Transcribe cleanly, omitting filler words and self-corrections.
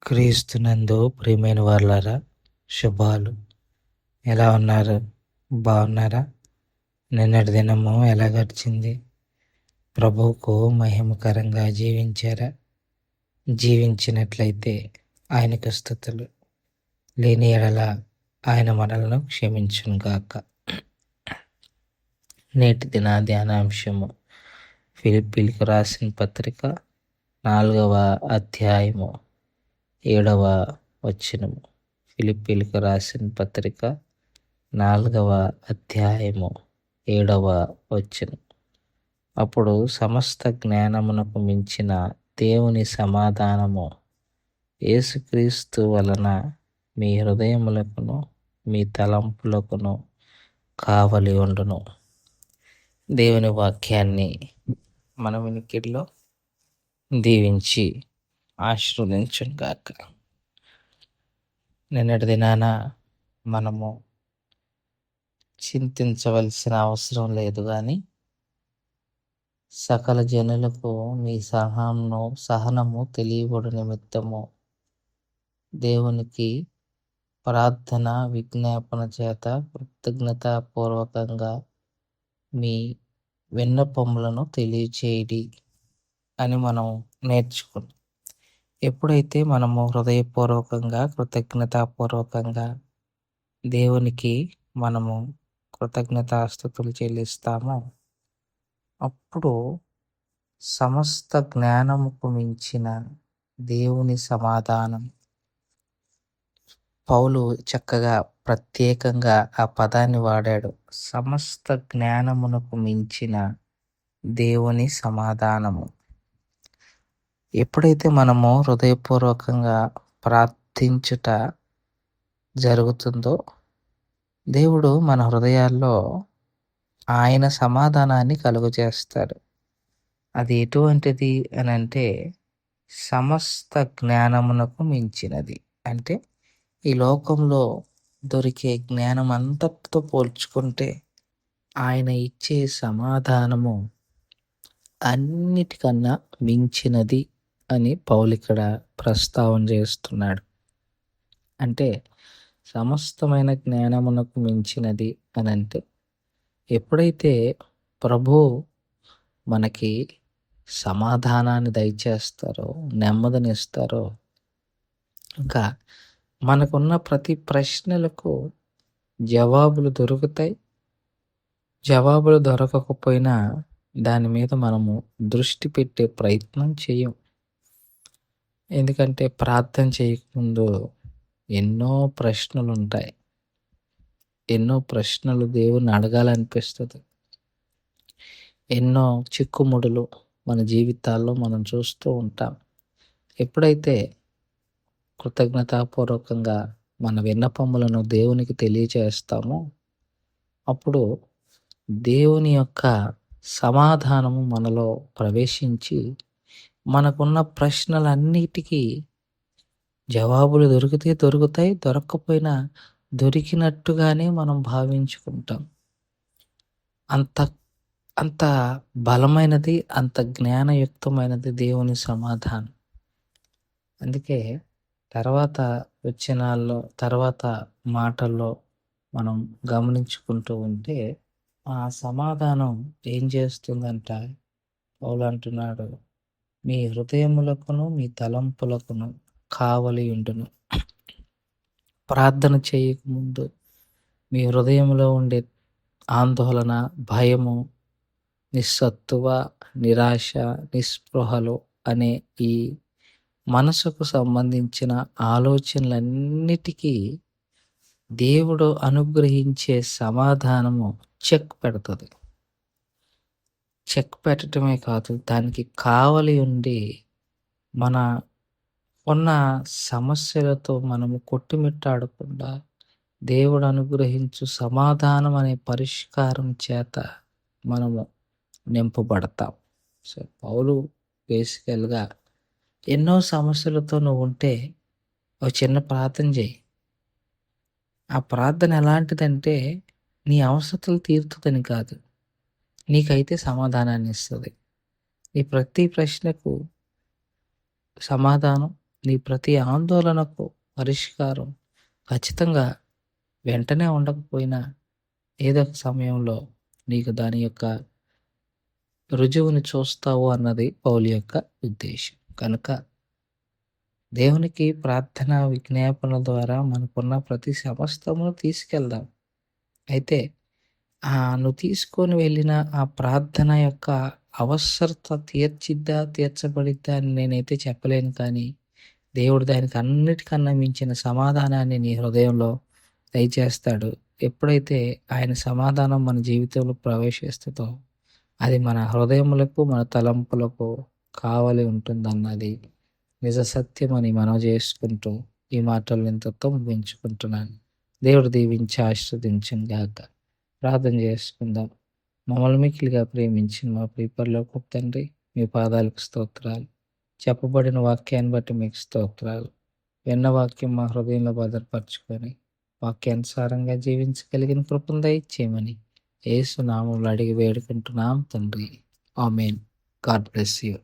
క్రీస్తునందు ప్రియమైన వారలారా, శుభాలు. ఎలా ఉన్నారు? బాగున్నారా? నిన్నటి దినము ఎలా గడిచింది? ప్రభువుకు మహిమకరంగా జీవించారా? జీవించినట్లయితే ఆయనకు స్తుతులు. లేని ఎడల ఆయన మనలను క్షమించునుగాక. నేటి దిన ధ్యానాంశము ఫిలిప్పీలకు రాసిన పత్రిక 4వ అధ్యాయము 7వ వచనము. ఫిలిప్పీలకు రాసిన పత్రిక 4వ అధ్యాయము 7వ వచనం. అప్పుడు సమస్త జ్ఞానమునకు మించిన దేవుని సమాధానము యేసుక్రీస్తు వలన మీ హృదయములకును మీ తలంపులకును కావలి ఉండును. దేవుని వాక్యాన్ని మన వినికిడిలో దీవించి ఆశీర్వదించుగాక. నిన్నటి దినాన మనము చింతించవలసిన అవసరం లేదు, కానీ సకల జనులకు మీ సహనము తెలియబడు నిమిత్తము దేవునికి ప్రార్థన విజ్ఞాపన చేత కృతజ్ఞతాపూర్వకంగా మీ విన్నపములను తెలియచేయడి అని మనం నేర్చుకున్నాం. ఎప్పుడైతే మనము హృదయపూర్వకంగా కృతజ్ఞతాపూర్వకంగా దేవునికి మనము కృతజ్ఞతాస్తుతులు చెల్లిస్తామో అప్పుడు సమస్త జ్ఞానముకు మించిన దేవుని సమాధానం, పౌలు చక్కగా ప్రత్యేకంగా ఆ పదాన్ని వాడాడు, సమస్త జ్ఞానమునకు మించిన దేవుని సమాధానము. ఎప్పుడైతే మనము హృదయపూర్వకంగా ప్రార్థించుట జరుగుతుందో దేవుడు మన హృదయాల్లో ఆయన సమాధానాన్ని కలుగజేస్తాడు. అది ఎటువంటిది అని అంటే సమస్త జ్ఞానమునకు మించినది. అంటే ఈ లోకంలో దొరికే జ్ఞానం అంతటితో పోల్చుకుంటే ఆయన ఇచ్చే సమాధానము అన్నిటికన్నా మించినది అని పౌలు ఇక్కడ ప్రస్తావన చేస్తున్నాడు. అంటే సమస్తమైన జ్ఞానమునకు మించినది అని అంటే ఎప్పుడైతే ప్రభు మనకి సమాధానాన్ని దయచేస్తారో, నెమ్మదినిస్తారో, ఇంకా మనకున్న ప్రతి ప్రశ్నలకు జవాబులు దొరుకుతాయి. జవాబులు దొరకకపోయినా దాని మీద మనము దృష్టి పెట్టే ప్రయత్నం చేయం. ఎందుకంటే ప్రార్థన చేయకముందు ఎన్నో ప్రశ్నలు ఉంటాయి. ఎన్నో ప్రశ్నలు దేవుని అడగాలనిపిస్తుంది. ఎన్నో చిక్కుముడులు మన జీవితాల్లో మనం చూస్తూ ఉంటాం. ఎప్పుడైతే కృతజ్ఞతాపూర్వకంగా మన విన్నపములను దేవునికి తెలియచేస్తామో అప్పుడు దేవుని యొక్క సమాధానము మనలో ప్రవేశించి మనకున్న ప్రశ్నలన్నిటికీ జవాబులు దొరుకుతాయి. దొరక్కపోయినా దొరికినట్టుగానే మనం భావించుకుంటాం. అంత బలమైనది, అంత జ్ఞానయుక్తమైనది దేవుని సమాధానం. అందుకే తర్వాత మాటల్లో మనం గమనించుకుంటూ ఉంటే ఆ సమాధానం ఏం చేస్తుందంట, పౌలు అంటున్నాడు, మీ హృదయములకును మీ తలంపులకును కావలి ఉండును. ప్రార్థన చేయకముందు మీ హృదయంలో ఉండే ఆందోళన, భయము, నిస్సత్తువ, నిరాశ, నిస్పృహలు అనే ఈ మనసుకు సంబంధించిన ఆలోచనలన్నిటికీ దేవుడు అనుగ్రహించే సమాధానము చెక్ పెడుతుంది. చెక్ పెట్టడమే కాదు, దానికి కావలి ఉండి మన ఉన్న సమస్యలతో మనము కొట్టుమిట్టాడకుండా దేవుడు అనుగ్రహించు సమాధానం అనే పరిష్కారం చేత మనము నింపబడతాం. సో పౌలు బేసికల్గా ఎన్నో సమస్యలతో నువ్వు ఉంటే ఒక చిన్న ప్రార్థన చేయి. ఆ ప్రార్థన ఎలాంటిదంటే నీ అవసరతలు తీరుతుందని కాదు, నీకైతే సమాధానాన్ని ఇస్తుంది. నీ ప్రతి ప్రశ్నకు సమాధానం నీ ప్రతి ఆందోళనకు పరిష్కారం ఖచ్చితంగా వెంటనే ఉండకపోయినా ఏదో ఒక సమయంలో నీకు దాని యొక్క రుజువుని చూస్తావు అన్నది పౌలు యొక్క ఉద్దేశం. కనుక దేవునికి ప్రార్థన విజ్ఞాపన ద్వారా మనకున్న ప్రతి సమస్తమును తీసుకెళ్దాం. అయితే నువ్వు తీసుకొని వెళ్ళిన ఆ ప్రార్థన యొక్క అవసరత తీర్చిద్దా, తీర్చబడిద్దా అని నేనైతే చెప్పలేను కానీ, దేవుడు దానికి అన్నిటికన్నా మించిన సమాధానాన్ని నీ హృదయంలో దయచేస్తాడు. ఎప్పుడైతే ఆయన సమాధానం మన జీవితంలో ప్రవేశిస్తుందో, అది మన హృదయములకు, మన తలంపులకు కావలి ఉంటుందన్నది నిజ సత్యమని మనవి చేసుకుంటూ, ఈ మాటలు ఇంతటితో ముగించుకుంటున్నాను. దేవుడు దీవించి ఆశీర్వదించును గాక. ప్రార్థన చేసుకుందాం. మమ్మల్ని మిక్కిలిగా ప్రేమించిన మా ప్రియ పరలోకపు తండ్రి, మీ పాదాలకు స్తోత్రాలు. చెప్పబడిన వాక్యాన్ని బట్టి మీకు స్తోత్రాలు. విన్న వాక్యం మా హృదయంలో భద్రపరచుకొని వాక్యానుసారంగా జీవించగలిగిన కృపను దయచేయమని యేసు నామములో అడిగి వేడుకుంటున్నాం తండ్రి. ఆమేన్. God bless you.